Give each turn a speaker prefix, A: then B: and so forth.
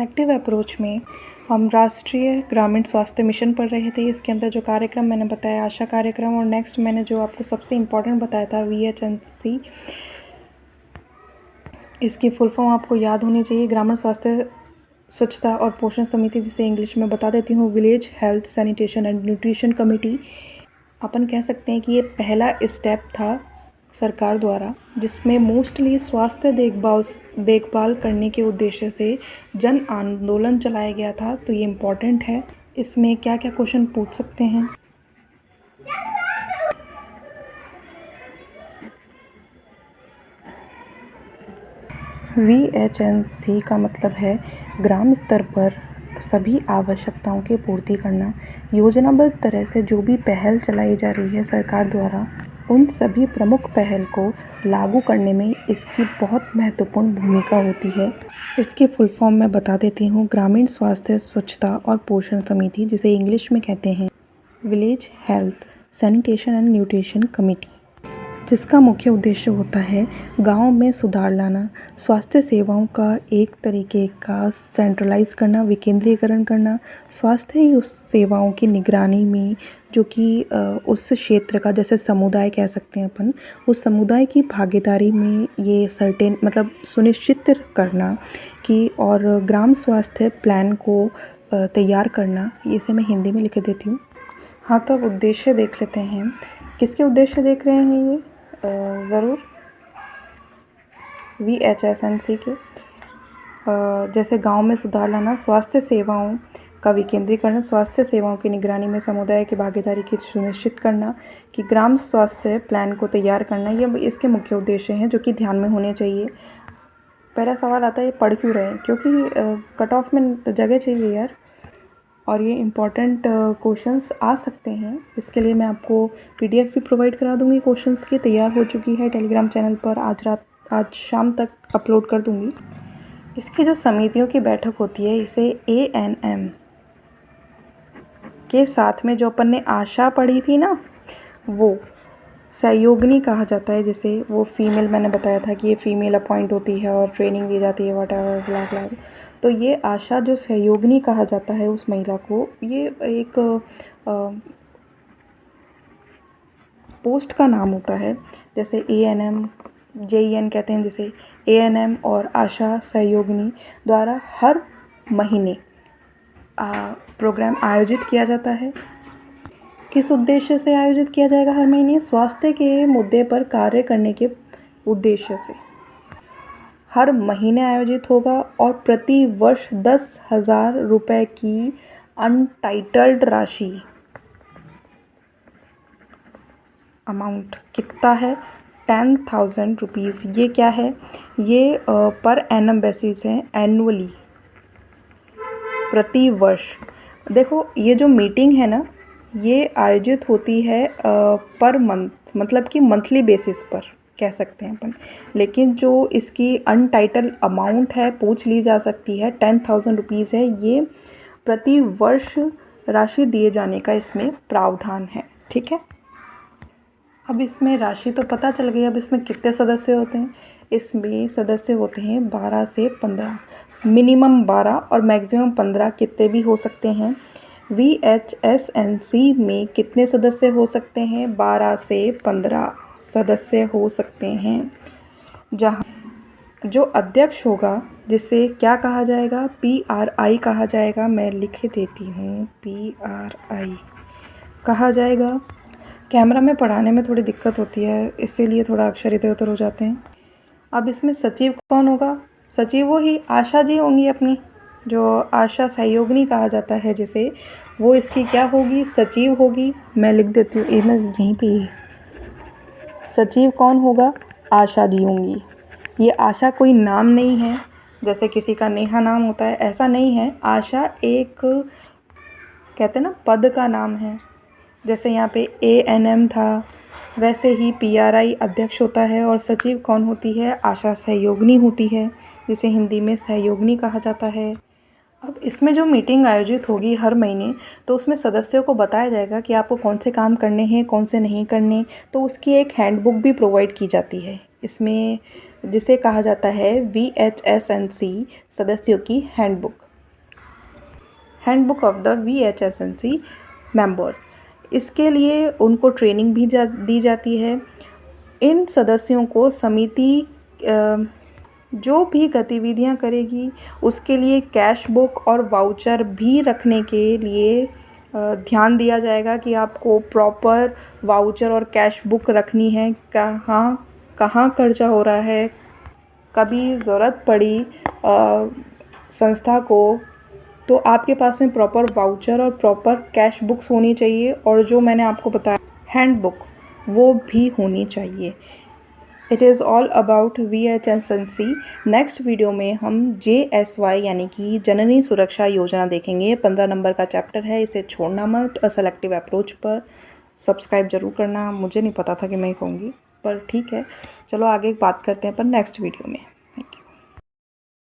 A: Active approach में हम राष्ट्रीय ग्रामीण स्वास्थ्य मिशन पढ़ रहे थे। इसके अंदर जो कार्यक्रम मैंने बताया आशा कार्यक्रम, और नेक्स्ट मैंने जो आपको सबसे इम्पॉर्टेंट बताया था VHNC, इसकी फुल फॉर्म आपको याद होनी चाहिए। ग्रामीण स्वास्थ्य स्वच्छता और पोषण समिति, जिसे इंग्लिश में बता देती हूँ village health sanitation and nutrition committee. अपन कह सकते हैं कि ये पहला स्टेप था सरकार द्वारा, जिसमें मोस्टली स्वास्थ्य देखभाल करने के उद्देश्य से जन आंदोलन चलाया गया था। तो ये इम्पॉर्टेंट है। इसमें क्या क्या क्वेश्चन पूछ सकते हैं। VHNC का मतलब है ग्राम स्तर पर सभी आवश्यकताओं की पूर्ति करना। योजनाबद्ध तरह से जो भी पहल चलाई जा रही है सरकार द्वारा, उन सभी प्रमुख पहल को लागू करने में इसकी बहुत महत्वपूर्ण भूमिका होती है। इसकी फुल फॉर्म मैं बता देती हूँ। ग्रामीण स्वास्थ्य स्वच्छता और पोषण समिति, जिसे इंग्लिश में कहते हैं village health sanitation and nutrition committee, जिसका मुख्य उद्देश्य होता है गांव में सुधार लाना, स्वास्थ्य सेवाओं का एक तरीके का सेंट्रलाइज करना, विकेंद्रीकरण करना, स्वास्थ्य उस सेवाओं की निगरानी में जो कि उस क्षेत्र का, जैसे समुदाय कह सकते हैं अपन, उस समुदाय की भागीदारी में ये सर्टेन मतलब सुनिश्चित करना कि, और ग्राम स्वास्थ्य प्लान को तैयार करना। इसे मैं हिंदी में लिख देती हूँ। हाँ, तो अब उद्देश्य देख लेते हैं। किसके उद्देश्य देख रहे हैं ये? ज़रूर VHSNC के। जैसे गांव में सुधार लाना, स्वास्थ्य सेवाओं का विकेंद्रीकरण, स्वास्थ्य सेवाओं की निगरानी में समुदाय की भागीदारी की सुनिश्चित करना, कि ग्राम स्वास्थ्य प्लान को तैयार करना, ये इसके मुख्य उद्देश्य हैं जो कि ध्यान में होने चाहिए। पहला सवाल आता है ये पढ़ क्यों रहे हैं? क्योंकि कट ऑफ में जगह चाहिए यार, और ये इम्पॉर्टेंट क्वेश्चंस आ सकते हैं। इसके लिए मैं आपको PDF भी प्रोवाइड करा दूँगी क्वेश्चंस की, तैयार हो चुकी है टेलीग्राम चैनल पर। आज शाम तक अपलोड कर दूँगी। इसकी जो समितियों की बैठक होती है, इसे ANM के साथ में जो अपन ने आशा पढ़ी थी ना, वो सहयोगिनी कहा जाता है। जिसे वो फीमेल, मैंने बताया था कि ये फीमेल अपॉइंट होती है और ट्रेनिंग दी जाती है, वट एवर ब्ला ब्ला। तो ये आशा जो सहयोगिनी कहा जाता है उस महिला को, ये एक पोस्ट का नाम होता है। जैसे ANM JEN कहते हैं, जैसे ANM और आशा सहयोगिनी द्वारा हर महीने प्रोग्राम आयोजित किया जाता है। किस उद्देश्य से आयोजित किया जाएगा हर महीने? स्वास्थ्य के मुद्दे पर कार्य करने के उद्देश्य से हर महीने आयोजित होगा, और प्रति वर्ष 10,000 रुपये की अनटाइटल्ड राशि, अमाउंट कितना है? 10,000 रुपीज़। ये क्या है? ये पर एनम बेसिस है, एनुअली, प्रति वर्ष। देखो, ये जो मीटिंग है ना, ये आयोजित होती है पर मंथ, मतलब कि मंथली बेसिस पर कह सकते हैं अपन। लेकिन जो इसकी अनटाइटल अमाउंट है, पूछ ली जा सकती है, 10,000 रुपीज़ है। ये प्रति वर्ष राशि दिए जाने का इसमें प्रावधान है। ठीक है, अब इसमें राशि तो पता चल गई। अब इसमें कितने सदस्य होते हैं? इसमें सदस्य होते हैं 12 से 15, मिनिमम 12 और मैक्सिमम 15, कितने भी हो सकते हैं। VHSNC में कितने सदस्य हो सकते हैं? 12 से 15 सदस्य हो सकते हैं। जहाँ जो अध्यक्ष होगा, जिसे क्या कहा जाएगा? PRI कहा जाएगा। मैं लिख देती हूँ, PRI कहा जाएगा। कैमरा में पढ़ाने में थोड़ी दिक्कत होती है, इसीलिए थोड़ा अक्षर इधर उधर हो जाते हैं। अब इसमें सचिव कौन होगा? सचिव वो ही आशा जी होंगी अपनी, जो आशा सहयोगिनी कहा जाता है जिसे, वो इसकी क्या होगी? सचिव होगी। मैं लिख देती हूँ, मैं यहीं पे ही। सचिव कौन होगा? आशा जी होंगी। ये आशा कोई नाम नहीं है, जैसे किसी का नेहा नाम होता है, ऐसा नहीं है। आशा एक, कहते हैं ना, पद का नाम है। जैसे यहाँ पे ANM था, वैसे ही PRI अध्यक्ष होता है, और सचिव कौन होती है? आशा सहयोगिनी होती है, जिसे हिंदी में सहयोगिनी कहा जाता है। अब इसमें जो मीटिंग आयोजित होगी हर महीने, तो उसमें सदस्यों को बताया जाएगा कि आपको कौन से काम करने हैं, कौन से नहीं करने। तो उसकी एक हैंडबुक भी प्रोवाइड की जाती है इसमें, जिसे कहा जाता है VHSNC सदस्यों की handbook. Handbook of the VHSNC members. इसके लिए उनको ट्रेनिंग भी दी जाती है। इन सदस्यों को समिति जो भी गतिविधियां करेगी उसके लिए कैश बुक और वाउचर भी रखने के लिए ध्यान दिया जाएगा कि आपको प्रॉपर वाउचर और कैश बुक रखनी है। कहाँ कहाँ खर्चा हो रहा है, कभी ज़रूरत पड़ी संस्था को तो आपके पास में प्रॉपर वाउचर और प्रॉपर कैश बुक्स होनी चाहिए, और जो मैंने आपको बताया हैंडबुक वो भी होनी चाहिए। It is all about VHSNC। Next video में हम JSY यानी कि जननी सुरक्षा योजना देखेंगे। 15 नंबर का चैप्टर है, इसे छोड़ना मत। सेलेक्टिव अप्रोच पर सब्सक्राइब जरूर करना। मुझे नहीं पता था कि मैं कहूँगी, पर ठीक है, चलो आगे बात करते हैं पर नेक्स्ट वीडियो में।